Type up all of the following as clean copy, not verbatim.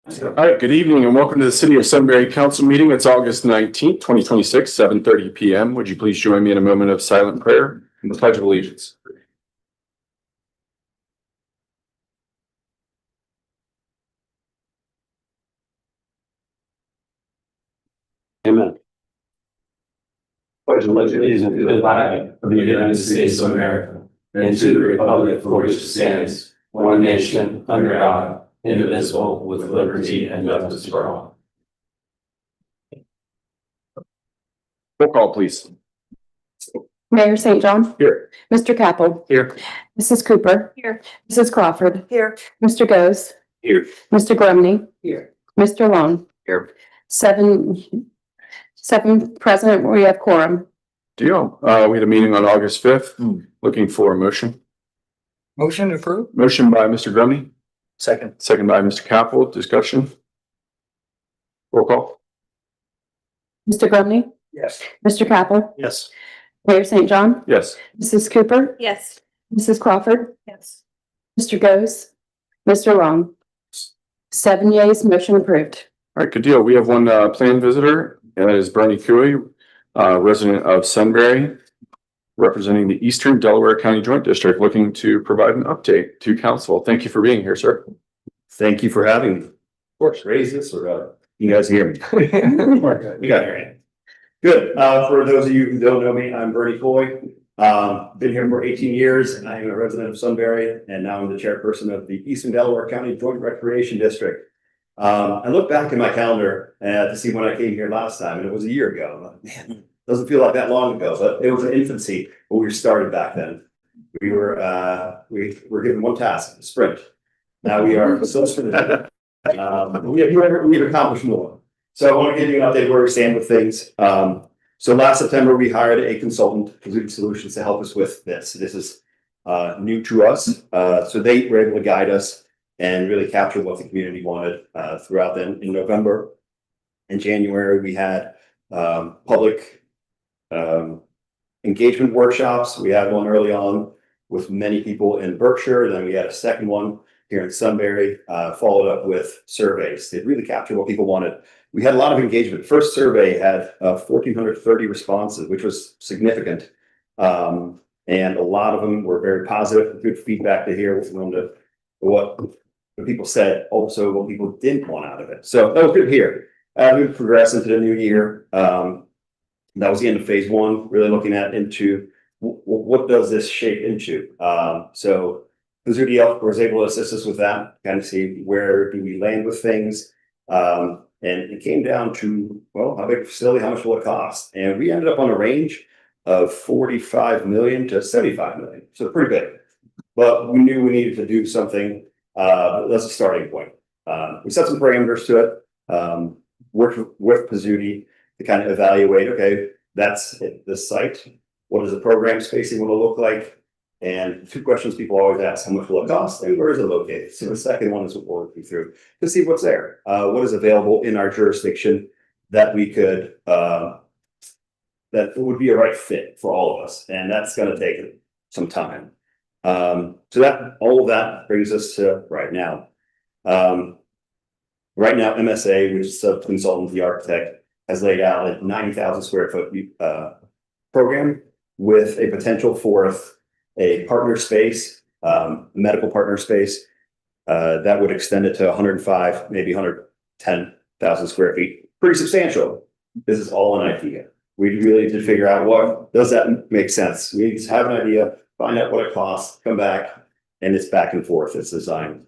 All right, good evening and welcome to the City of Sunbury Council meeting. It's August 19th, 2026, 7:30 p.m. Would you please join me in a moment of silent prayer and the Pledge of Allegiance? Amen. Pledge allegiance to the flag of the United States of America and to the republic for which it stands, one nation, under God, indivisible, with liberty and justice for all. Roll call, please. Mayor St. John. Here. Mr. Capel. Here. Mrs. Cooper. Here. Mrs. Crawford. Here. Mr. Goes. Here. Mr. Grumney. Here. Mr. Long. Here. Seven present. We have quorum. Deal. We had a meeting on August 5th. Looking for a motion. Motion approved. Motion by Mr. Grumney. Second. Second by Mr. Capel. Discussion. Roll call. Mr. Grumney. Yes. Mr. Capel. Yes. Mayor St. John. Yes. Mrs. Cooper. Yes. Mrs. Crawford. Yes. Mr. Goes. Mr. Long. 7 yeas, motion approved. All right, good deal. We have one planned visitor, and that is Bernie Cooey, resident of Sunbury, representing the Eastern Delaware County Joint District, looking to provide an update to council. Thank you for being here, sir. Thank you for having me. Of course, raise this or you guys hear me? We got it. Good. For those of you who don't know me, I'm Bernie Coy. Been here for 18 years and I am a resident of Sunbury, and now I'm the chairperson of the Eastern Delaware County Joint Recreation District. I look back in my calendar to see when I came here last time, and it was a year ago. Man, doesn't feel like that long ago, but it was an infancy when we started back then. We were given one task: sprint. Now we are still sprinting. We've accomplished more. So I want to give you an update where we stand with things. So last September, we hired a consultant, Pursuit Solutions, to help us with this. This is new to us. So they were able to guide us and really capture what the community wanted throughout then. In November and January, we had public engagement workshops. We had one early on with many people in Berkshire. Then we had a second one here in Sunbury, followed up with surveys. They really captured what people wanted. We had a lot of engagement. First survey had 1,430 responses, which was significant. And a lot of them were very positive, good feedback to hear what people said, also what people didn't want out of it. So that was good to hear. We progressed into the new year. That was the end of phase one, really looking at into what does this shape into? So Pizzuti was able to assist us with that, kind of see where do we land with things. And it came down to, well, how big facility, how much will it cost? And we ended up on a range of 45 million to 75 million. So pretty big, but we knew we needed to do something. That's a starting point. We set some parameters to it, worked with Pizzuti to kind of evaluate, okay, that's the site. What does the program spacing want to look like? And two questions people always ask: how much will it cost, and where is it located? So the second one is what we're working through to see what's there, what is available in our jurisdiction that we could, that would be a right fit for all of us, and that's going to take some time. So that all of that brings us to right now. Right now, MSA, which is a consultant, the architect, has laid out a 90,000 square foot program with a potential for a partner space, medical partner space, that would extend it to 105, maybe 110,000 square feet. Pretty substantial. This is all an idea. We really need to figure out what does that make sense. We need to have an idea, find out what it costs, come back, and it's back and forth. It's designed.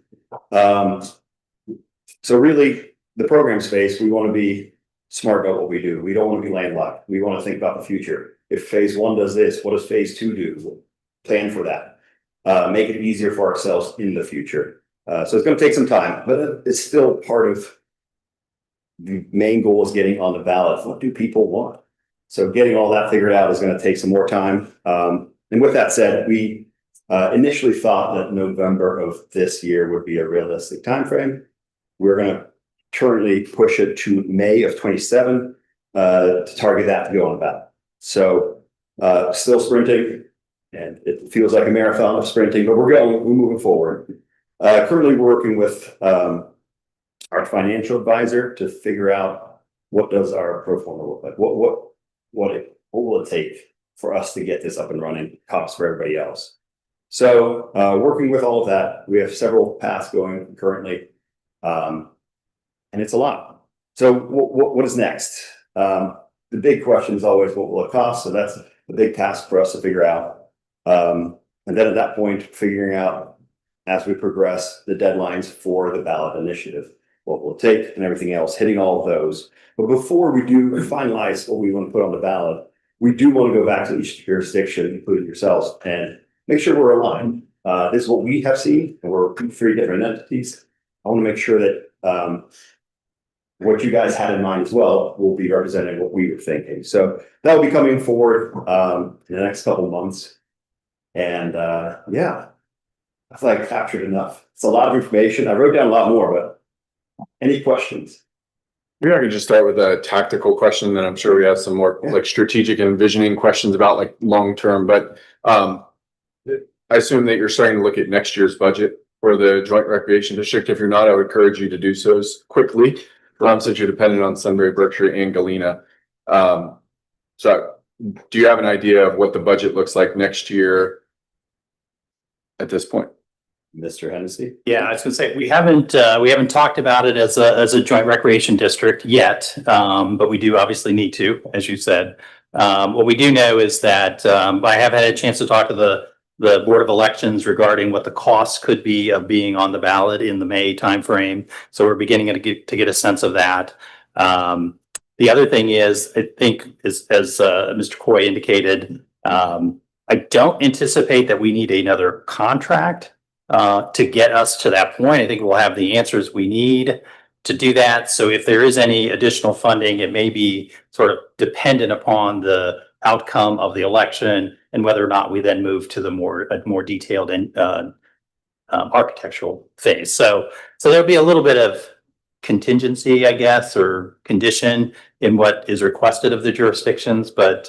So really, the program space, we want to be smart about what we do. We don't want to be landlocked. We want to think about the future. If phase one does this, what does phase two do? Plan for that. Make it easier for ourselves in the future. So it's going to take some time, but it's still part of the main goal is getting on the ballot. What do people want? So getting all that figured out is going to take some more time. And with that said, we initially thought that November of this year would be a realistic timeframe. We're going to currently push it to May of 27 to target that to go on the ballot. So still sprinting. And it feels like a marathon of sprinting, but we're moving forward. Currently working with our financial advisor to figure out what does our pro forma look like? What will it take for us to get this up and running, costs for everybody else? So working with all of that, we have several paths going currently, and it's a lot. So what is next? The big question is always what will it cost? So that's the big task for us to figure out. And then at that point, figuring out as we progress the deadlines for the ballot initiative, what will it take and everything else, hitting all of those. But before we do finalize what we want to put on the ballot, we do want to go back to each jurisdiction, including yourselves, and make sure we're aligned. This is what we have seen, and we're three different entities. I want to make sure that what you guys had in mind as well will be representing what we were thinking. So that will be coming forward in the next couple of months. And yeah, I feel like I captured enough. It's a lot of information. I wrote down a lot more, but any questions? Maybe I could just start with a tactical question, then I'm sure we have some more like strategic and envisioning questions about like long term. But I assume that you're starting to look at next year's budget for the Joint Recreation District. If you're not, I would encourage you to do so quickly, since you're dependent on Sunbury, Berkshire, and Galena. So do you have an idea of what the budget looks like next year at this point? Mr. Hennessy? Yeah, I was gonna say, we haven't talked about it as a joint recreation district yet, but we do obviously need to, as you said. What we do know is that, I have had a chance to talk to the Board of Elections regarding what the costs could be of being on the ballot in the May timeframe. So we're beginning to get a sense of that. The other thing is, I think, as Mr. Coy indicated, I don't anticipate that we need another contract to get us to that point. I think we'll have the answers we need to do that. So if there is any additional funding, it may be sort of dependent upon the outcome of the election and whether or not we then move to the more detailed and architectural phase. So there'll be a little bit of contingency, I guess, or condition in what is requested of the jurisdictions. But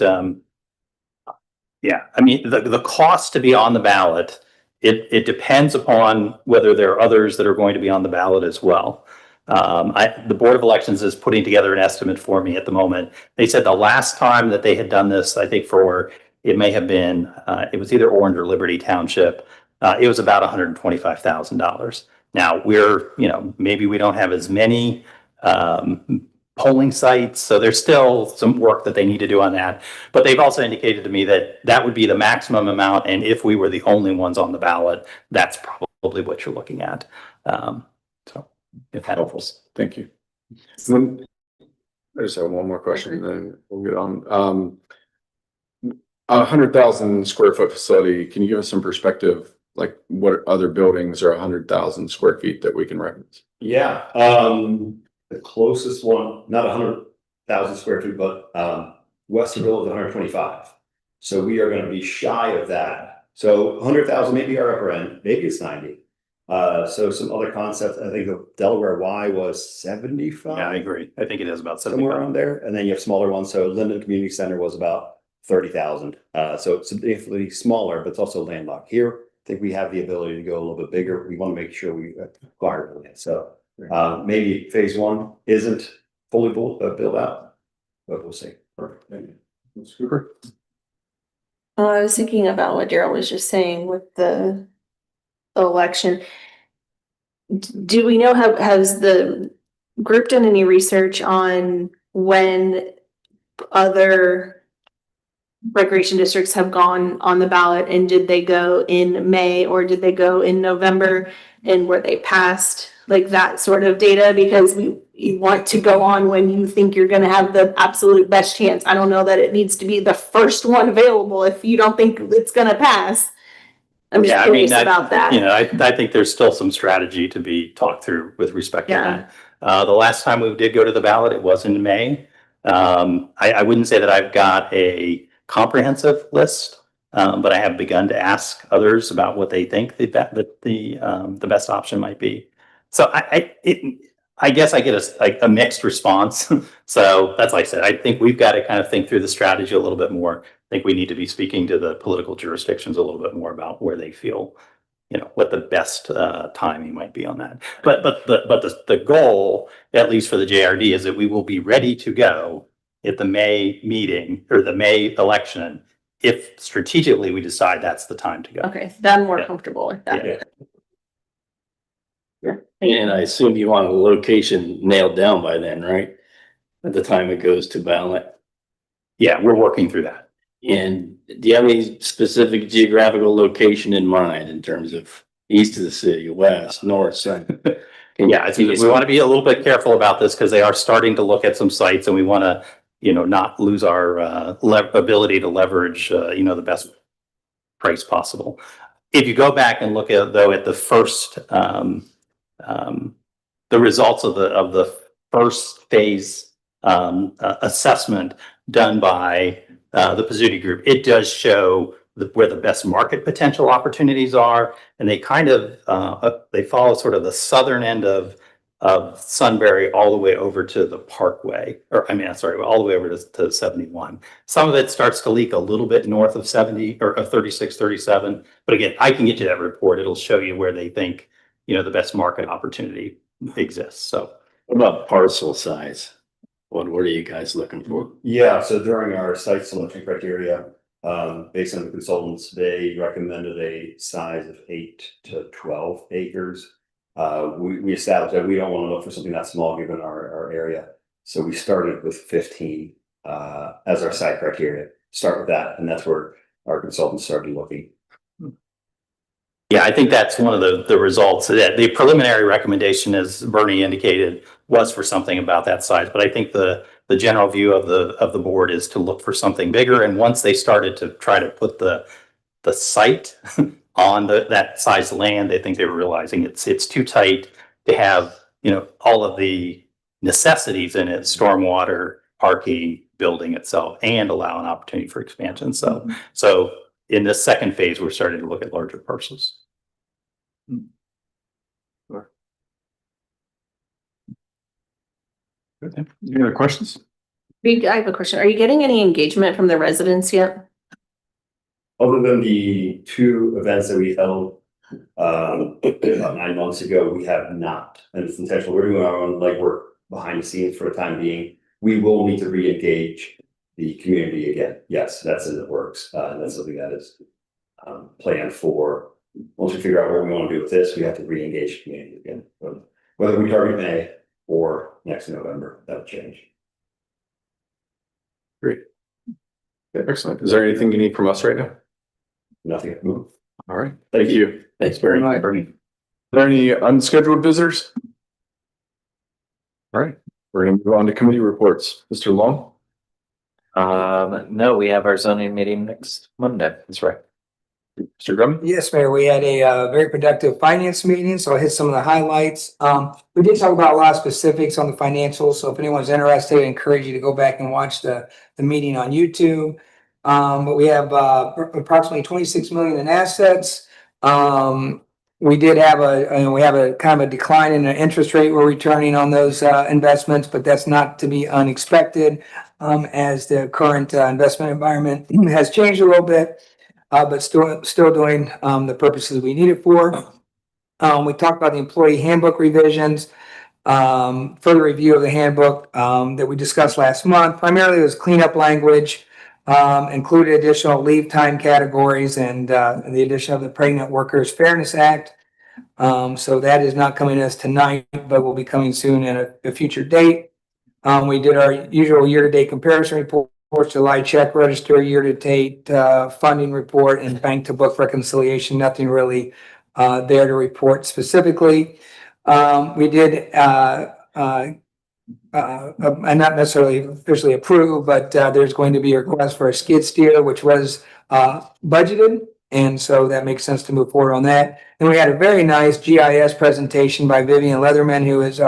yeah, I mean, the cost to be on the ballot, it depends upon whether there are others that are going to be on the ballot as well. The Board of Elections is putting together an estimate for me at the moment. They said the last time that they had done this, I think it may have been, it was either Orange or Liberty Township. It was about $125,000. Now maybe we don't have as many polling sites, so there's still some work that they need to do on that. But they've also indicated to me that that would be the maximum amount, and if we were the only ones on the ballot, that's probably what you're looking at. So if that helps. Thank you. I just have one more question, and then we'll get on. 100,000 square foot facility. Can you give us some perspective, like what other buildings are 100,000 square feet that we can reference? Yeah, the closest one, not 100,000 square feet, but Westerville is 125. So we are going to be shy of that. So 100,000 maybe our upper end, maybe it's 90. So some other concepts, I think the Delaware Y was 75. Yeah, I agree. I think it is about 75. Somewhere around there. And then you have smaller ones. So Linden Community Center was about 30,000. So it's significantly smaller, but it's also landlocked. Here, I think we have the ability to go a little bit bigger. We want to make sure we acquire it. So maybe phase one isn't fully built out, but we'll see. Perfect. Thank you. Super. I was thinking about what Daryl was just saying with the election. Do we know, has the group done any research on when other recreation districts have gone on the ballot, and did they go in May or did they go in November, and were they passed, like that sort of data? Because you want to go on when you think you're going to have the absolute best chance. I don't know that it needs to be the first one available if you don't think it's going to pass. I'm just curious about that. I think there's still some strategy to be talked through with respect to that. The last time we did go to the ballot, it was in May. I wouldn't say that I've got a comprehensive list, but I have begun to ask others about what they think the best option might be. So I guess I get a mixed response. So that's like I said, I think we've got to kind of think through the strategy a little bit more. I think we need to be speaking to the political jurisdictions a little bit more about where they feel what the best timing might be on that. But the goal, at least for the JRD, is that we will be ready to go at the May meeting or the May election if strategically we decide that's the time to go. Okay, then I'm more Yeah. comfortable with that. Yeah. And I assume you want a location nailed down by then, right? At the time it goes to ballot. Yeah, we're working through that. And do you have any specific geographical location in mind in terms of east of the city, west, north, south? Yeah, I think we want to be a little bit careful about this because they are starting to look at some sites and we want to, not lose our ability to leverage, the best price possible. If you go back and look at the first, the results of the first phase assessment done by the Pizzuti Group, it does show where the best market potential opportunities are, and they kind of they follow sort of the southern end of Sunbury all the way over to the Parkway, all the way over to 71. Some of it starts to leak a little bit north of 70 or 36, 37. But again, I can get you that report. It'll show you where they think, the best market opportunity exists. So What about parcel size? What are you guys looking for? Yeah, so during our site selection criteria, based on the consultants, they recommended a size of 8 to 12 acres. We established that we don't want to look for something that small given our area. So we started with 15 as our site criteria. Start with that, and that's where our consultants started looking. yeah, I think that's one of the results. That the preliminary recommendation, as Bernie indicated, was for something about that size. But I think the general view of the board is to look for something bigger. And once they started to try to put the site on that size land, they think they were realizing it's too tight to have, all of the necessities in it, stormwater, parking, building itself, and allow an opportunity for expansion. So in this second phase, we're starting to look at larger parcels. Okay. Any other questions? I have a question. Are you getting any engagement from the residents yet? Other than the 2 events that we held about 9 months ago, we have not. And it's intentional. We're doing our own legwork behind the scenes for the time being. We will need to re-engage the community again. Yes, that's in the works. That's something that is planned for. Once we figure out what we want to do with this, we have to re-engage the community again. Whether we target May or next November, that'll change. Great. Yeah, excellent. Is there anything you need from us right now? Nothing. All right. Thank you. Thanks, Bernie. Bernie. Are there any unscheduled visitors? All right. We're going to move on to committee reports. Mr. Long? No, we have our zoning meeting next Monday. That's right. Mr. Grumman? Yes, Mayor, we had a very productive finance meeting, so I'll hit some of the highlights. We did talk about a lot of specifics on the financials, so if anyone's interested, I encourage you to go back and watch the meeting on YouTube. But we have approximately 26 million in assets. We did have we have a kind of a decline in the interest rate we're returning on those investments, but that's not to be unexpected as the current investment environment has changed a little bit. But still doing the purposes we need it for. We talked about the employee handbook revisions, further review of the handbook that we discussed last month. Primarily it was cleanup language, included additional leave time categories and the addition of the Pregnant Workers Fairness Act. So that is not coming to us tonight, but will be coming soon at a future date. We did our usual year-to-date comparison report. July check register, year-to-date funding report, and bank to book reconciliation. Nothing really there to report specifically. We did and not necessarily officially approved, but there's going to be a request for a skid steer, which was budgeted, and so that makes sense to move forward on that. And we had a very nice GIS presentation by Vivian Leatherman, who is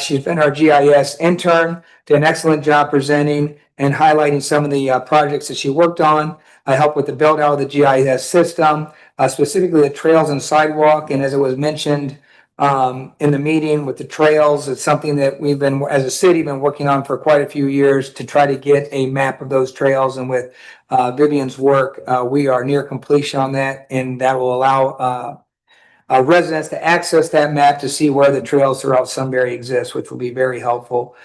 she's been our GIS intern. Did an excellent job presenting and highlighting some of the projects that she worked on. I helped with the build out of the GIS system, specifically the trails and sidewalk. And as it was mentioned in the meeting with the trails, it's something that we've been, as a city, been working on for quite a few years to try to get a map of those trails. And with Vivian's work, we are near completion on that, and that will allow residents to access that map to see where the trails throughout Sunbury exist, which will be very helpful.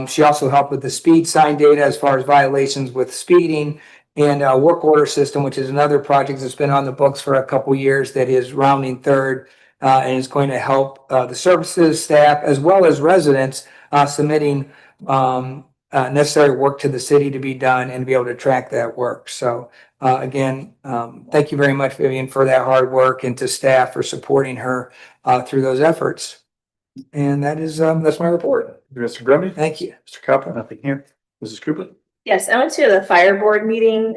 She also helped with the speed sign data as far as violations with speeding and work order system, which is another project that's been on the books for a couple years that is rounding third and is going to help the services staff as well as residents submitting necessary work to the city to be done and be able to track that work. So again, thank you very much, Vivian, for that hard work, and to staff for supporting her through those efforts. And that's my report. Mr. Grundy? Thank you. Mr. Kaplan? Nothing here. Mrs. Cooper? Yes, I went to the fire board meeting,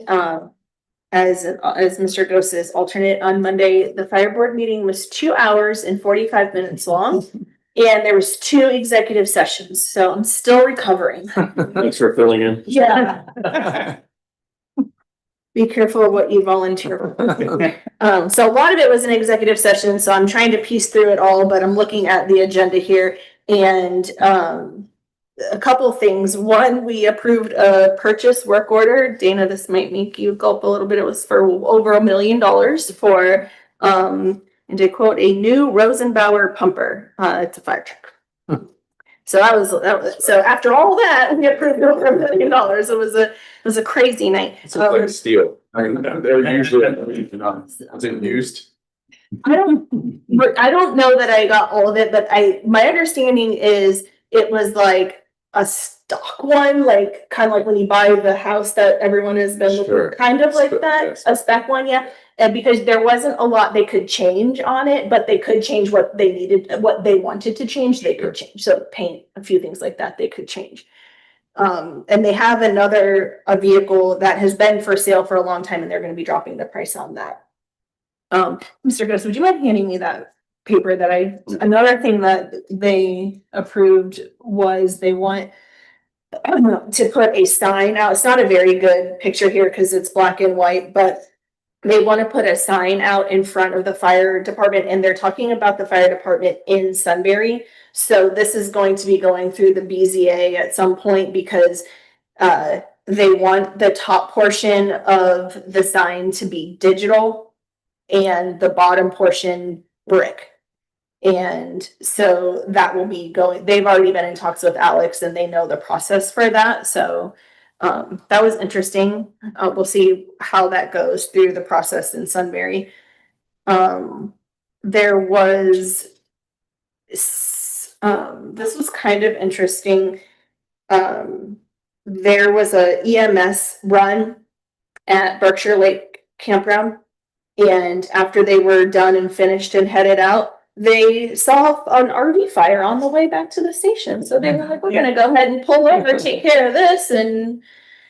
as Mr. Ghost's alternate on Monday. The fire board meeting was 2 hours and 45 minutes long. And there was 2 executive sessions, so I'm still recovering. Thanks for filling in. Yeah. Be careful of what you volunteer for. So a lot of it was an executive session, so I'm trying to piece through it all, but I'm looking at the agenda here and, a couple of things. One, we approved a purchase work order. Dana, this might make you gulp a little bit. It was for over $1 million for, and to quote, a new Rosenbauer pumper. It's a fire truck. So that was so after all that, we approved over $1 million. It was a crazy night. It's like steel. They're usually, is it used? I don't know that I got all of it, but my understanding is it was like a stock one, like kind of like when you buy the house that everyone has been looking, Sure. kind of like Spec, that, yes. a spec one, yeah. And because there wasn't a lot they could change on it, but they could change what they needed, what they wanted to change, they could change. So paint, a few things like that, they could change. And they have a vehicle that has been for sale for a long time, and they're going to be dropping the price on that. Mr. Ghost, would you mind handing me that paper another thing that they approved was they want to put a sign out. It's not a very good picture here because it's black and white, but they want to put a sign out in front of the fire department, and they're talking about the fire department in Sunbury. So this is going to be going through the BZA at some point because they want the top portion of the sign to be digital and the bottom portion brick. And so that will be going, they've already been in talks with Alex and they know the process for that. So that was interesting. We'll see how that goes through the process in Sunbury. There was, this was kind of interesting. There was a EMS run at Berkshire Lake Campground. And after they were done and finished and headed out, they saw an RV fire on the way back to the station. So they were like, we're going to go ahead and pull over, take care of this. And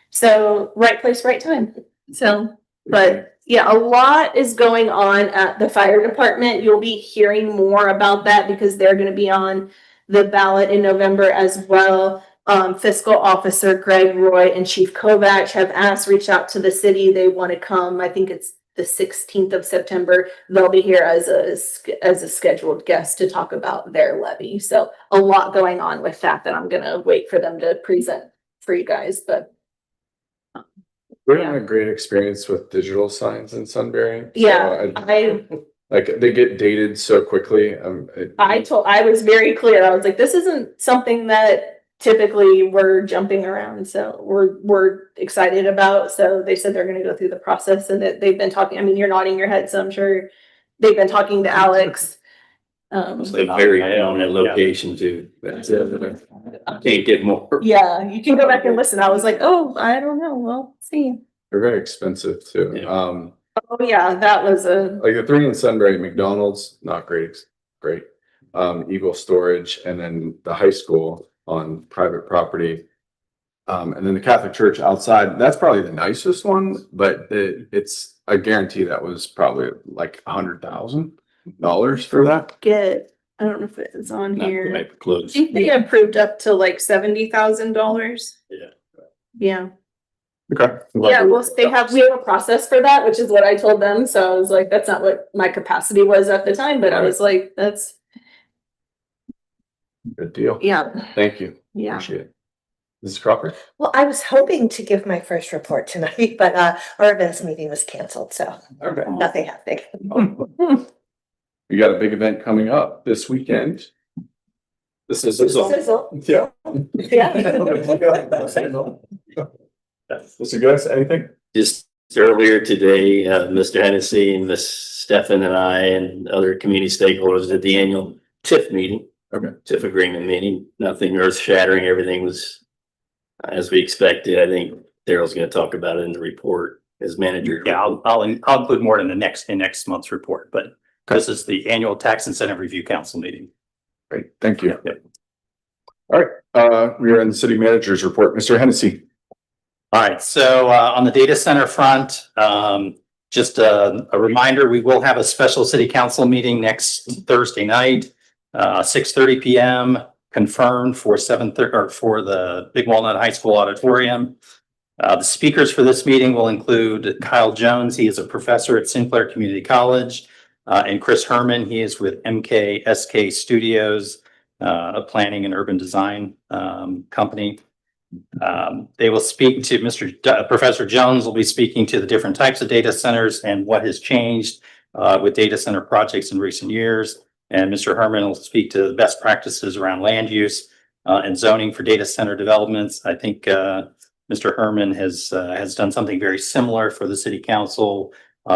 so right place, right time. So, but yeah, a lot is going on at the fire department. You'll be hearing more about that because they're going to be on the ballot in November as well. Fiscal officer Greg Roy and Chief Kovac have reached out to the city. They want to come. I think it's the 16th of September. They'll be here as a scheduled guest to talk about their levy. So a lot going on with that I'm going to wait for them to present for you guys. But We're having a great experience with digital signs in Sunbury. yeah, Like they get dated so quickly. I was very clear. I was like, this isn't something that typically we're jumping around. So we're excited about. So they said they're going to go through the process and that they've been talking. I mean, you're nodding your head, so I'm sure they've been talking to Alex. They vary on that location too. That's it. I can't get more. Yeah, you can go back and listen. I was like, oh, I don't know. We'll see. They're very expensive too. Yeah. Oh yeah, that was Like the 3 in Sunbury, McDonald's, not great. Eagle Storage, and then the high school on private property. And then the Catholic Church outside, that's probably the nicest one, but it's, I guarantee that was probably like $100,000 for that. I don't know if it's on Not here. maybe I close. think they approved up to like $70,000. Yeah. Yeah. Okay. Yeah, well, we have a process for that, which is what I told them. So I was like, that's not what my capacity was at the time, but I was like, that's, Good deal. yeah, Thank you. yeah. Appreciate it. Mrs. Crawford? Well, I was hoping to give my first report tonight, but our events meeting was canceled, so Okay. nothing happening. We got a big event coming up this weekend. This is. Sizzle. Yeah. Yeah. Mr. Guys, anything? Just earlier today, Mr. Hennessy and Miss Stefan and I and other community stakeholders at the annual TIF meeting. Okay. TIF agreement meeting, nothing earth shattering. Everything was as we expected. I think Daryl's going to talk about it in the report as manager. Yeah, I'll include more in next month's report, but this is the annual Tax Incentive Review Council meeting. Great, thank you. Yep. All right, we are in the city manager's report. Mr. Hennessy. All right, so on the data center front, just a reminder, we will have a special city council meeting next Thursday night, 6:30 p.m. confirmed for 7:30 or for the Big Walnut High School auditorium. The speakers for this meeting will include Kyle Jones. He is a professor at Sinclair Community College, and Chris Herman. He is with MKSK Studios, a planning and urban design company. They will speak to Professor Jones will be speaking to the different types of data centers and what has changed with data center projects in recent years. And Mr. Herman will speak to the best practices around land use and zoning for data center developments. I think Mr. Herman has done something very similar for the city council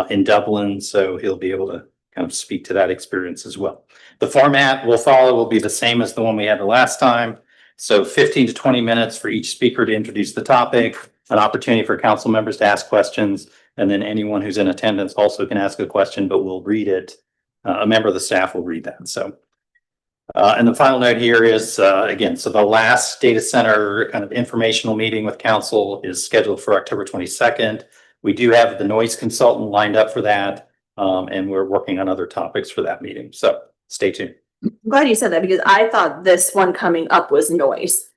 in Dublin, so he'll be able to kind of speak to that experience as well. The format we'll follow will be the same as the one we had the last time. So 15 to 20 minutes for each speaker to introduce the topic, an opportunity for council members to ask questions, and then anyone who's in attendance also can ask a question, but we'll read it. A member of the staff will read that. So, and the final note here is, again, so the last data center kind of informational meeting with council is scheduled for October 22nd. We do have the noise consultant lined up for that, and we're working on other topics for that meeting. So stay tuned. I'm glad you said that because I thought this one coming up was noise.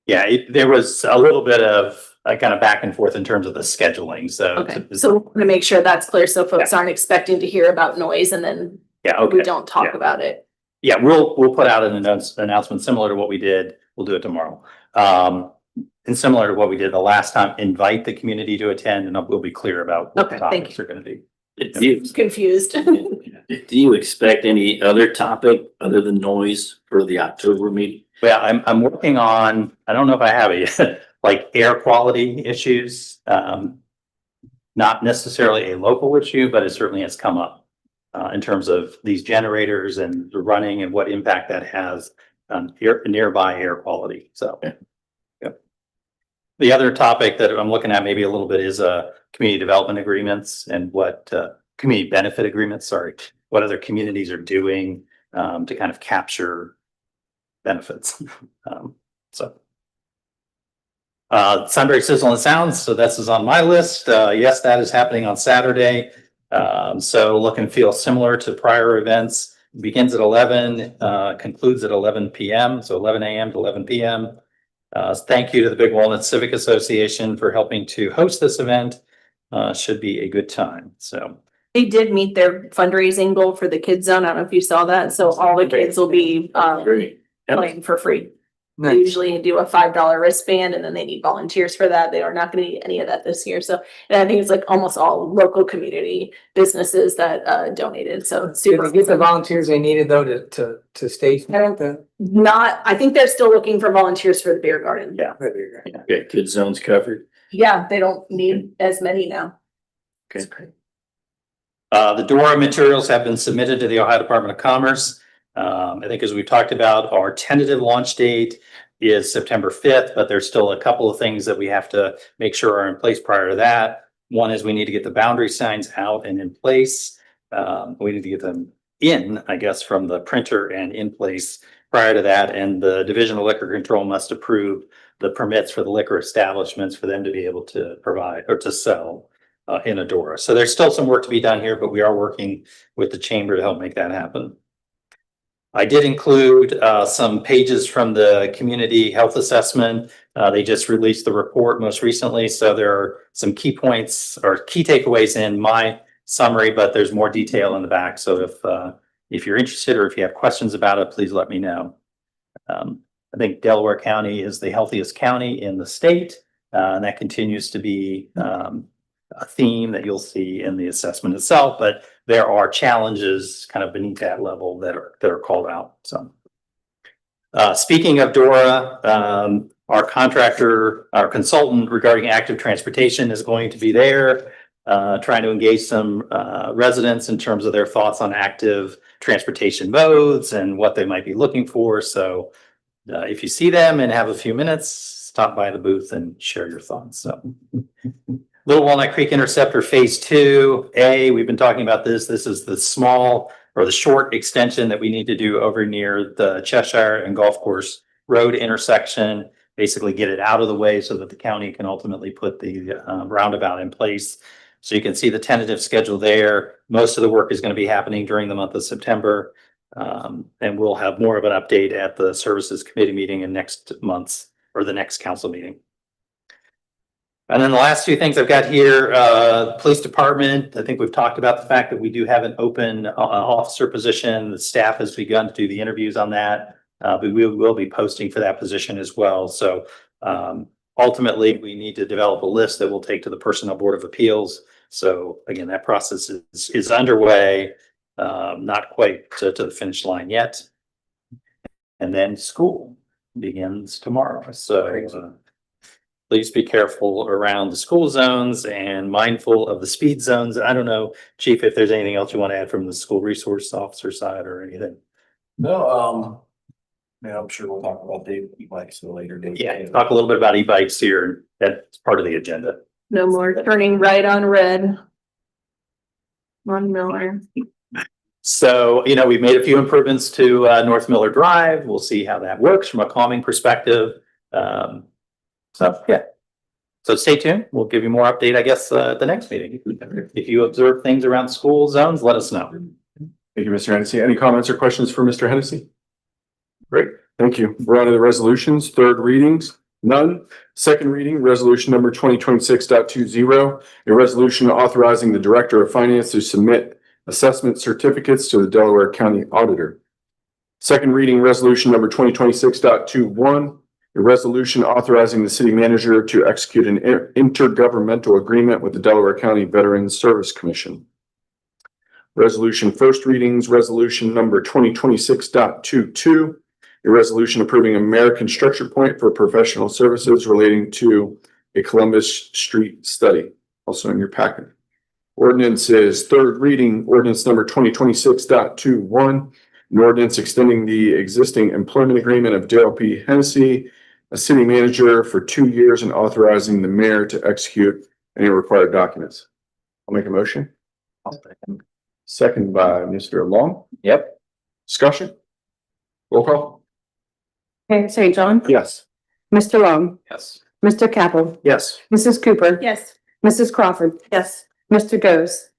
Yeah, there was a little bit of kind of back and forth in terms of the scheduling. So, Okay, so we're gonna make sure that's clear so folks aren't expecting to hear about noise and then yeah, okay. we don't talk about it. Yeah, we'll put out an announcement similar to what we did. We'll do it tomorrow. And similar to what we did the last time, invite the community to attend and we'll be clear about what the topics are going to be. Confused. Do you expect any other topic other than noise for the October meeting? Well, I'm working on, I don't know if I have it yet, like air quality issues. Not necessarily a local issue, but it certainly has come up in terms of these generators and the running and what impact that has on nearby air quality. So, yep. The other topic that I'm looking at maybe a little bit is community development agreements and what community benefit agreements, sorry, what other communities are doing to kind of capture benefits. Sunbury Sizzle and Sounds. So this is on my list. Yes, that is happening on Saturday. So look and feel similar to prior events. Begins at 11, concludes at 11 p.m. So 11 a.m. to 11 p.m. Thank you to the Big Walnut Civic Association for helping to host this event. Should be a good time. So They did meet their fundraising goal for the kids zone. I don't know if you saw that. So all the kids will be playing for free. They usually do a $5 wristband and then they need volunteers for that. They are not going to need any of that this year. So, and I think it's like almost all local community businesses that donated. So super. Did they get the volunteers they needed though to stay? I think they're still looking for volunteers for the beer garden. yeah. Okay, kids zones covered. Yeah, they don't need as many now. Okay. The DORA materials have been submitted to the Ohio Department of Commerce. I think as we've talked about, our tentative launch date is September 5th, but there's still a couple of things that we have to make sure are in place prior to that. One is we need to get the boundary signs out and in place. We need to get them in, I guess, from the printer and in place prior to that. And the Division of Liquor Control must approve the permits for the liquor establishments for them to be able to provide or to sell in a DORA. So there's still some work to be done here, but we are working with the chamber to help make that happen. I did include some pages from the community health assessment. They just released the report most recently. So there are some key points or key takeaways in my summary, but there's more detail in the back. So if you're interested or if you have questions about it, please let me know. I think Delaware County is the healthiest county in the state, and that continues to be a theme that you'll see in the assessment itself, but there are challenges kind of beneath that level that are called out. So speaking of DORA, our contractor, our consultant regarding active transportation is going to be there, trying to engage some residents in terms of their thoughts on active transportation modes and what they might be looking for. So if you see them and have a few minutes, stop by the booth and share your thoughts. So Little Walnut Creek Interceptor Phase 2A, we've been talking about this. This is the small or the short extension that we need to do over near the Cheshire and Golf Course Road intersection. Basically get it out of the way so that the county can ultimately put the roundabout in place. So you can see the tentative schedule there. Most of the work is going to be happening during the month of September. And we'll have more of an update at the Services Committee meeting in next month's or the next council meeting. And then the last two things I've got here, police department. I think we've talked about the fact that we do have an open officer position. The staff has begun to do the interviews on that. But we will be posting for that position as well. So ultimately, we need to develop a list that we'll take to the Personnel Board of Appeals. So again, that process is underway, not quite to the finish line yet. And then school begins tomorrow. So please be careful around the school zones and mindful of the speed zones. I don't know, Chief, if there's anything else you want to add from the school resource officer side or anything. No, I'm sure we'll talk about the e-bikes at a later date. Yeah, talk a little bit about e-bikes here. That's part of the agenda. No more turning right on red. On Miller. So, we've made a few improvements to North Miller Drive. We'll see how that works from a calming perspective. So, yeah. So stay tuned. We'll give you more update, I guess, the next meeting. If you observe things around school zones, let us know. Thank you, Mr. Hennessy. Any comments or questions for Mr. Hennessy? Great, thank you. We're on to the resolutions, third readings, none. Second reading, resolution number 2026.20, a resolution authorizing the Director of Finance to submit assessment certificates to the Delaware County Auditor. Second reading, resolution number 2026.21, a resolution authorizing the city manager to execute an intergovernmental agreement with the Delaware County Veterans Service Commission. Resolution first readings, resolution number 2026.22, a resolution approving American Structure Point for professional services relating to a Columbus Street study, also in your packet. Ordinances, third reading, ordinance number 2026.21, an ordinance extending the existing employment agreement of Dale P. Hennessy, a city manager, for 2 years and authorizing the mayor to execute any required documents. I'll make a motion. Second by Mr. Long. Yep. Discussion? Roll call? Mayor St. John, Yes. Mr. Long, Yes. Mr. Capel, Yes. Mrs. Cooper, Yes. Mrs. Crawford, Yes. Mr. Goes,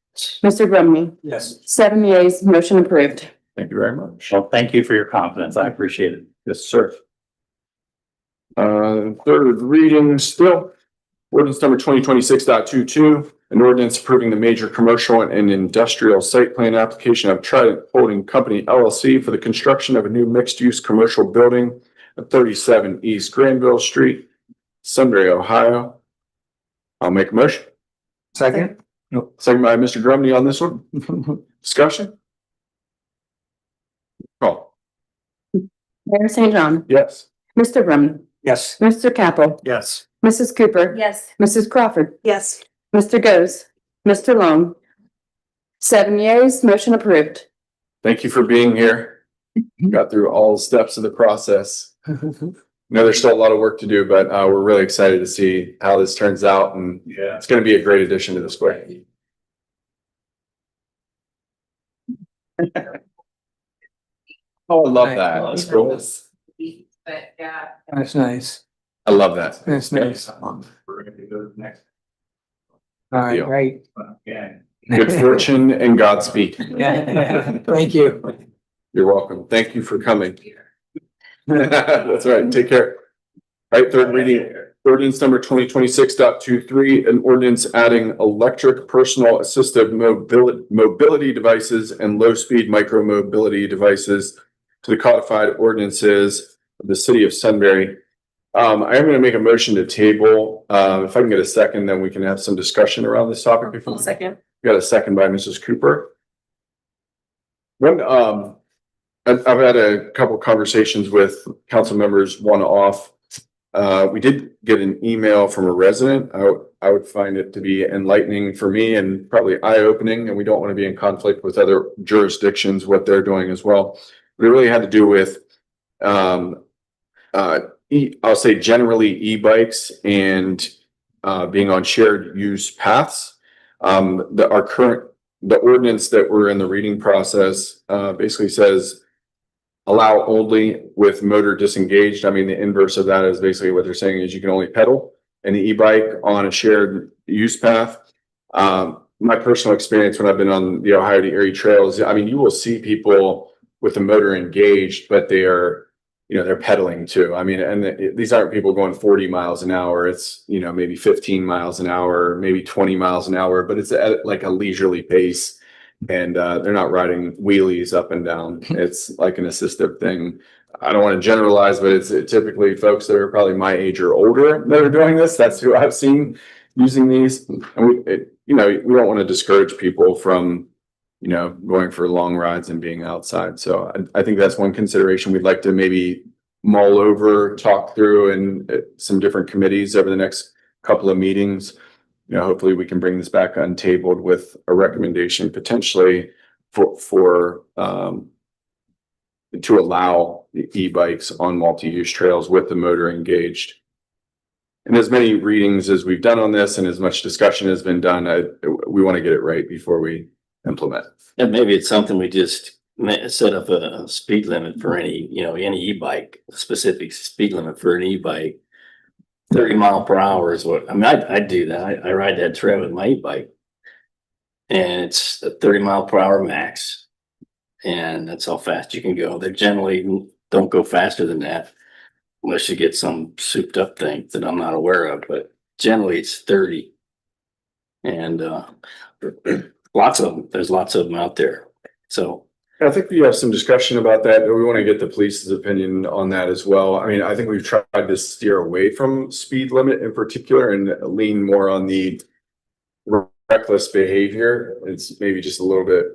Mr. Grumney, Yes. 7 yeas, motion approved. Thank you very much. Well, thank you for your confidence. I appreciate it. Yes, sir. Third reading still. Ordinance number 2026.22, an ordinance approving the major commercial and industrial site plan application of Trident Holding Company LLC for the construction of a new mixed-use commercial building at 37 East Granville Street, Sunbury, Ohio. I'll make a motion. Second? Second by Mr. Grumney on this one. Discussion? Call. Mayor St. John, Yes. Mr. Grumney, Yes. Mr. Capel, Yes. Mrs. Cooper, Yes. Mrs. Crawford, Yes. Mr. Goes, Mr. Long, 7 yeas, motion approved. Thank you for being here. Got through all steps of the process. No, there's still a lot of work to do, but we're really excited to see how this turns out, and Yeah. it's going to be a great addition to the square. Oh, I love that. That's cool. That's nice. I love that. That's nice. We're gonna go to the next. All right, Deal. great. Yeah. Good fortune and Godspeed. Yeah, thank you. You're welcome. Thank you for coming. That's right. Take care. All right, third reading, ordinance number 2026.23, an ordinance adding electric personal assistive mobility devices and low-speed micro mobility devices to the codified ordinances of the city of Sunbury. I am going to make a motion to table. If I can get a second, then we can have some discussion around this topic. Second. We got a second by Mrs. Cooper. When, I've had a couple conversations with council members, one off. We did get an email from a resident. I would find it to be enlightening for me and probably eye-opening, and we don't want to be in conflict with other jurisdictions, what they're doing as well. But it really had to do with, I'll say generally e-bikes and being on shared use paths. The ordinance that we're in the reading process basically says allow only with motor disengaged. I mean, the inverse of that is basically what they're saying is you can only pedal an e-bike on a shared use path. My personal experience when I've been on the Ohio to Erie trails, I mean, you will see people with the motor engaged, but they are, they're pedaling too. I mean, and these aren't people going 40 miles an hour. It's, maybe 15 miles an hour, maybe 20 miles an hour, but it's at like a leisurely pace. And they're not riding wheelies up and down. It's like an assistive thing. I don't want to generalize, but it's typically folks that are probably my age or older that are doing this. That's who I've seen using these. And we don't want to discourage people from, going for long rides and being outside. So I think that's one consideration we'd like to maybe mull over, talk through in some different committees over the next couple of meetings. Hopefully we can bring this back untabled with a recommendation potentially for to allow the e-bikes on multi-use trails with the motor engaged. And as many readings as we've done on this and as much discussion has been done, we want to get it right before we implement. And maybe it's something we just set up a speed limit for any e-bike, specific speed limit for an e-bike. 30 mile per hour is what, I do that. I ride that trail with my e-bike. And it's a 30 mile per hour max. And that's how fast you can go. They generally don't go faster than that unless you get some souped up thing that I'm not aware of, but generally it's 30. And there's lots of them out there. So I think we have some discussion about that. We want to get the police's opinion on that as well. I mean, I think we've tried to steer away from speed limit in particular and lean more on the reckless behavior. It's maybe just a little bit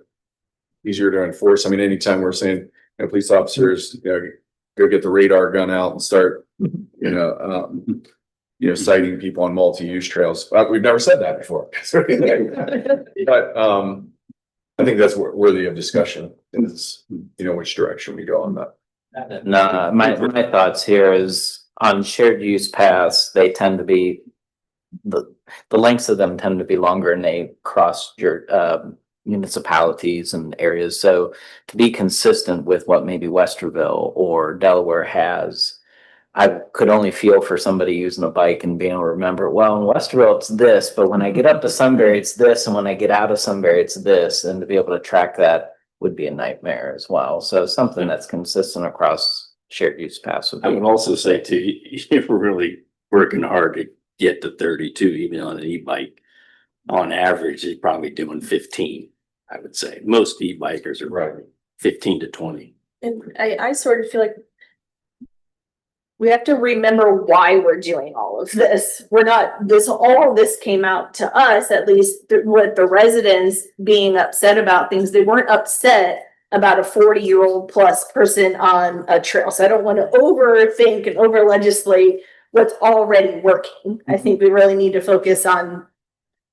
easier to enforce. I mean, anytime we're saying, police officers, go get the radar gun out and start, citing people on multi-use trails. We've never said that before. But I think that's worthy of discussion is, which direction we go on that. No, my thoughts here is on shared use paths, they tend to be the lengths of them tend to be longer and they cross your municipalities and areas. So to be consistent with what maybe Westerville or Delaware has, I could only feel for somebody using a bike and being able to remember, well, in Westerville, it's this, but when I get up to Sunbury, it's this. And when I get out of Sunbury, it's this. And to be able to track that would be a nightmare as well. So something that's consistent across shared use paths would be. I would also say too, if we're really working hard to get to 32, even on an e-bike, on average, you're probably doing 15, I would say. Most e-bikers are riding 15 to 20. And I sort of feel like we have to remember why we're doing all of this. All of this came out to us, at least with the residents being upset about things. They weren't upset about a 40-year-old plus person on a trail. So I don't want to overthink and over legislate what's already working. I think we really need to focus on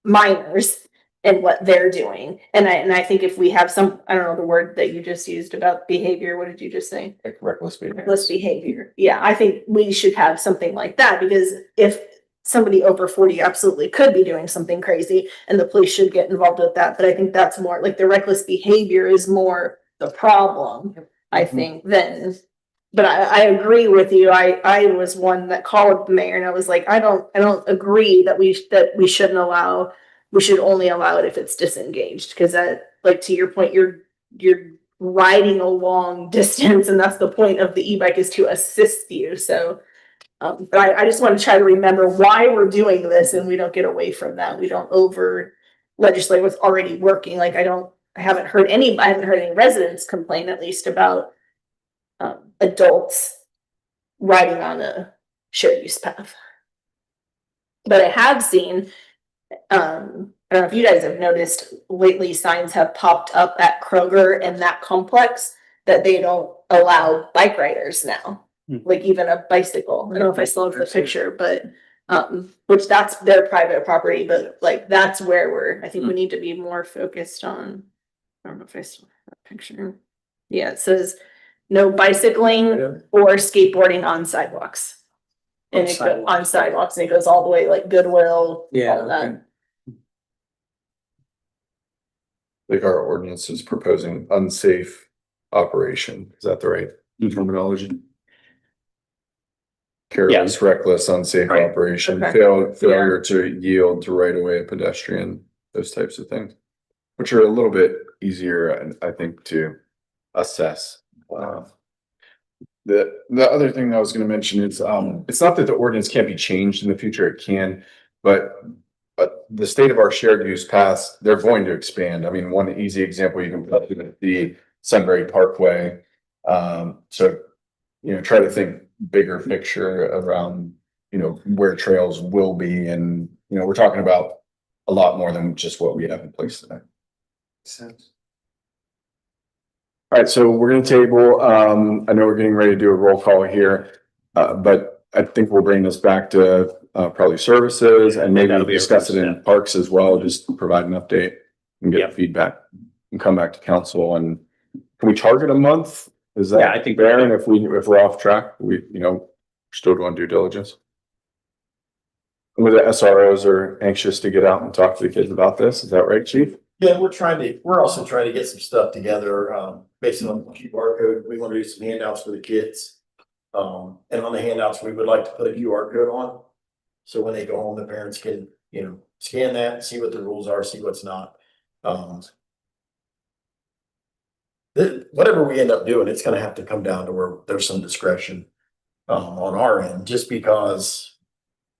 minors and what they're doing. And I think if we have some, I don't know the word that you just used about behavior. What did you just say? Like reckless behavior. Reckless behavior. Yeah, I think we should have something like that, because if somebody over 40 absolutely could be doing something crazy and the police should get involved with that. But I think that's more like the reckless behavior is more the problem, I think, than. But I agree with you. I was one that called the mayor and I was like, I don't agree that we shouldn't allow. We should only allow it if it's disengaged, because that, like, to your point, you're riding a long distance, and that's the point of the e-bike, is to assist you. So, but I just want to try to remember why we're doing this, and we don't get away from that. We don't over legislate what's already working. Like I haven't heard any residents complain, at least, about adults riding on a shared use path. But I have seen. I don't know if you guys have noticed lately, signs have popped up at Kroger and that complex that they don't allow bike riders now. Like even a bicycle. I don't know if I still have the picture, but which that's their private property, but like that's where I think we need to be more focused on. I don't know if I still have that picture. Yeah, it says no bicycling or skateboarding on sidewalks. And it goes on sidewalks and it goes all the way like Goodwill, all that. Like our ordinance is proposing unsafe operation. Is that the right terminology? Careless, reckless, unsafe Right. operation, Okay. failure to yield to right away a pedestrian, those types of things, which are a little bit easier, I think, to assess. The other thing I was going to mention is, it's not that the ordinance can't be changed in the future, it can, but the state of our shared use paths, they're going to expand. I mean, one easy example you can put is the Sunbury Parkway. So, try to think bigger picture around, where trails will be. And, we're talking about a lot more than just what we have in place today. Sense. All right, so we're gonna table, I know we're getting ready to do a roll call here, but I think we'll bring this back to probably services and maybe That'll be a discuss it first in step. parks as well, just provide an update and Yep. get feedback and come back to council. And can we target a month? Is that? Yeah, I think fair? And if we're off track, we, still doing due diligence. With the SROs are anxious to get out and talk to the kids about this. Is that right, Chief? Yeah, we're also trying to get some stuff together, based on the QR code. We want to do some handouts for the kids. And on the handouts, we would like to put a QR code on. So when they go home, the parents can, scan that, see what the rules are, see what's not. Whatever we end up doing, it's gonna have to come down to where there's some discretion, on our end, just because,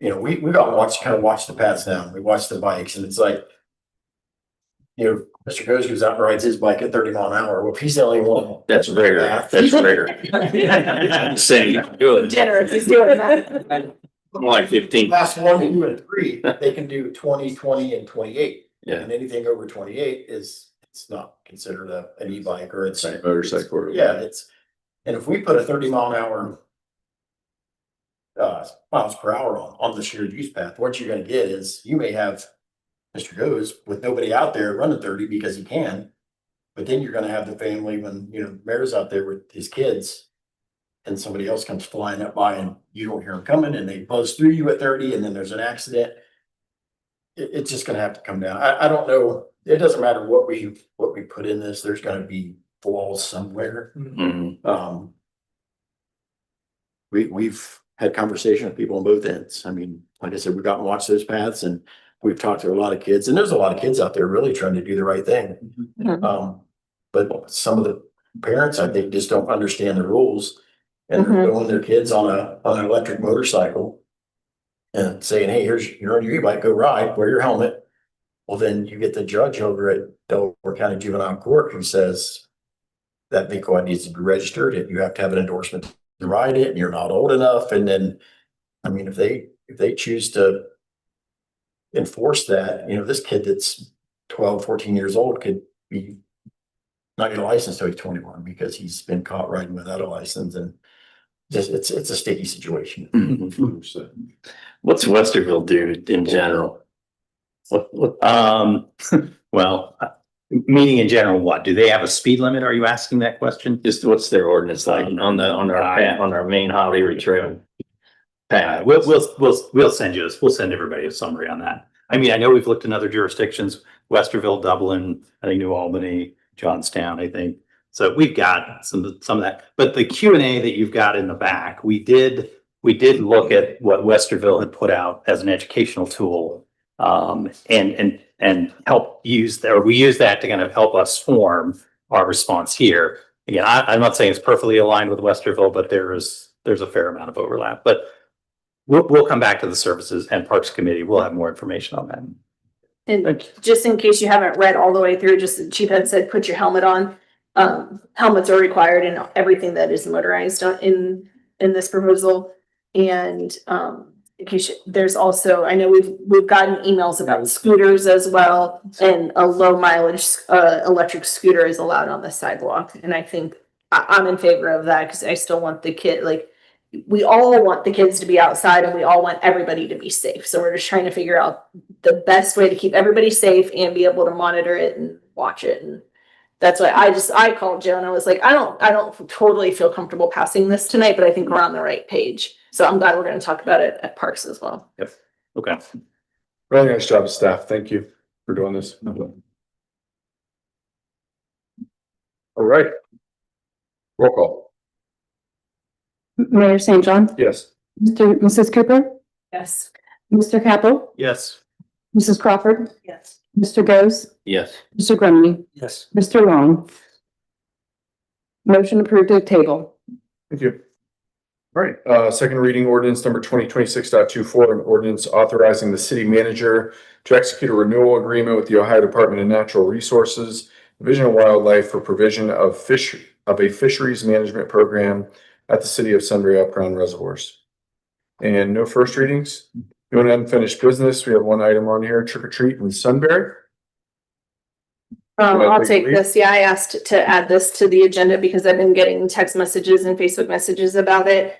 we got to watch the paths down. We watch the bikes and it's like, Mr. Goes goes out and rides his bike at 30 mile an hour. Well, if he's the only one. That's rare. That's rare. I'm saying, good. Generous, he's doing that. Like 15. Class 1, 2, and 3, they can do 20, 20, and 28. Yeah. And anything over 28 it's not considered an e-bike or it's. Motorcycle. Yeah, and if we put a 30 mile an hour miles per hour on the shared use path, what you're gonna get is you may have Mr. Goes with nobody out there running 30 because he can. But then you're gonna have the family when, Mayor's out there with his kids and somebody else comes flying up by and you don't hear them coming and they buzz through you at 30 and then there's an accident. It's just gonna have to come down. I don't know. It doesn't matter what we put in this, there's gonna be flaws somewhere. Mhm. We've had conversation with people on both ends. I mean, like I said, we've gotten to watch those paths and we've talked to a lot of kids and there's a lot of kids out there really trying to do the right thing. But some of the parents, I think, just don't understand the rules and they're throwing their kids on an electric motorcycle and saying, hey, you're on your e-bike, go ride, wear your helmet. Well, then you get the judge over at Delaware County Juvenile Court who says that vehicle needs to be registered and you have to have an endorsement to ride it and you're not old enough. And then, I mean, if they choose to enforce that, this kid that's 12, 14 years old could be not get a license till he's 21 because he's been caught riding without a license and just, it's a sticky situation. What's Westerville do in general? Well, meaning in general, what? Do they have a speed limit? Are you asking that question? Just what's their ordinance like on our main Hollywood trail? We'll send everybody a summary on that. I mean, I know we've looked in other jurisdictions, Westerville, Dublin, I think New Albany, Johnstown, I think. So we've got some of that, but the Q&A that you've got in the back, we did look at what Westerville had put out as an educational tool, and help use that, or we use that to kind of help us form our response here. Again, I'm not saying it's perfectly aligned with Westerville, but there's a fair amount of overlap, but we'll come back to the services and parks committee. We'll have more information on that. And just in case you haven't read all the way through, just the chief had said, put your helmet on. Helmets are required in everything that is motorized in this proposal. And think you should, there's also, I know we've gotten emails about scooters as well, and a low mileage, electric scooter is allowed on the sidewalk, and I think I'm in favor of that, because I still want the kid, like, we all want the kids to be outside and we all want everybody to be safe. So we're just trying to figure out the best way to keep everybody safe and be able to monitor it and watch it. And that's why I called Joe and I was like, I don't totally feel comfortable passing this tonight, but I think we're on the right page. So I'm glad we're going to talk about it at Parks as well. Yep. Okay. Really nice job, staff. Thank you for doing this. All right. Roll call. Mayor St. John, Yes. Mrs. Cooper, Yes. Mr. Capel, Yes. Mrs. Crawford, Yes. Mr. Goes, Yes. Mr. Grumney, Yes. Mr. Long. Motion approved to table. Thank you. All right, second reading ordinance number 2026.24, an ordinance authorizing the city manager to execute a renewal agreement with the Ohio Department of Natural Resources, Division of Wildlife for provision of a fisheries management program at the city of Sunbury Upground Reservoirs. And no first readings. Doing unfinished business, we have one item on here, trick or treat in Sunbury. I'll take this. Yeah, I asked to add this to the agenda because I've been getting text messages and Facebook messages about it.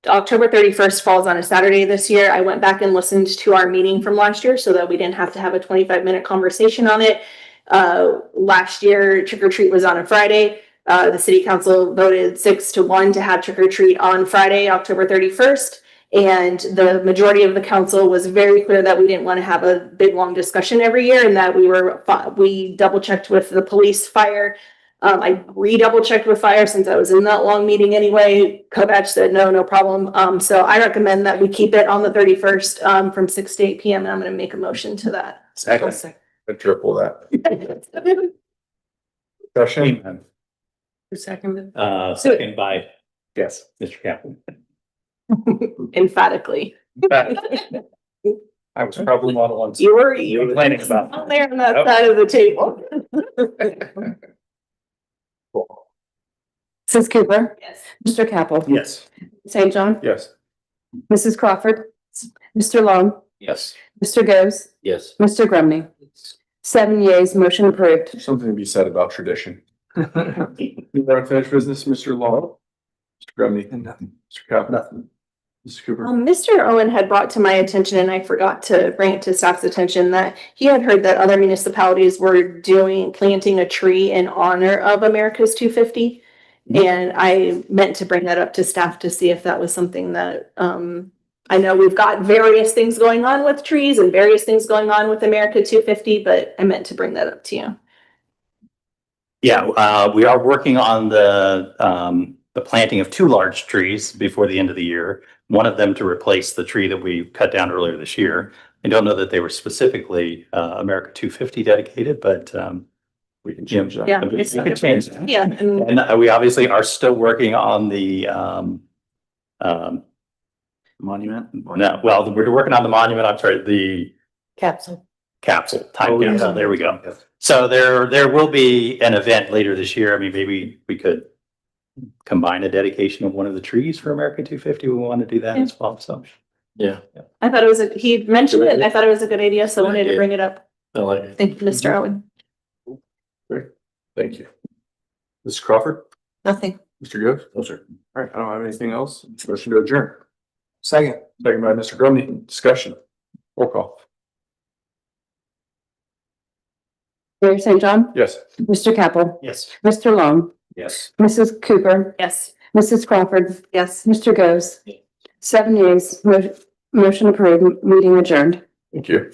October 31st falls on a Saturday this year. I went back and listened to our meeting from last year so that we didn't have to have a 25-minute conversation on it. Last year, trick or treat was on a Friday. The city council voted 6-1 to have trick or treat on Friday, October 31st. And the majority of the council was very clear that we didn't want to have a big, long discussion every year, and that we double checked with the police, fire. I redouble checked with fire since I was in that long meeting anyway. Kovac said, no problem. So I recommend that we keep it on the 31st, from 6 to 8 PM. And I'm going to make a motion to that. Second. Triple that. Discussion. Second. Second by, Yes. Mr. Capel. Emphatically. I was probably one of the ones You were complaining about. on there on that side of the table. Mrs. Cooper, Yes. Mr. Capel, Yes. St. John, Yes. Mrs. Crawford, Mr. Long, Yes. Mr. Goes, Yes. Mr. Grumney. 7 yeas, motion approved. Something to be said about tradition. You want to finish business, Mr. Law? Mr. Grumney? Nothing. Mr. Capel? Nothing. Mr. Cooper? Mr. Owen had brought to my attention, and I forgot to bring it to staff's attention, that he had heard that other municipalities were planting a tree in honor of America's 250. And I meant to bring that up to staff to see if that was something that, I know we've got various things going on with trees and various things going on with America 250, but I meant to bring that up to you. Yeah, we are working on the planting of 2 large trees before the end of the year. One of them to replace the tree that we cut down earlier this year. I don't know that they were specifically America 250 dedicated, but We can change that. Yeah. we could change that. Yeah, and And we obviously are still working on the Monument? no, well, we're working on the monument. I'm sorry, the Capsule. capsule, time Oh, yeah. capsule. There we go. So there will be an event later this year. I mean, maybe we could combine a dedication of one of the trees for America 250. We want to do that as well. So Yeah. I thought it was, he mentioned it, and I thought it was a good idea, so I wanted to bring it up. I like it. Thank you, Mr. Owen. Thank you. Mr. Crawford? Nothing. Mr. Goes? No, sir. All right, I don't have anything else. Motion to adjourn. Second. Second by Mr. Grumney. Discussion. Roll call. Mayor St. John, Yes. Mr. Capel, yes. Mr. Long, Yes. Mrs. Cooper, Yes. Mrs. Crawford, Yes. Mr. Goes. 7 yeas, motion approved, meeting adjourned. Thank you.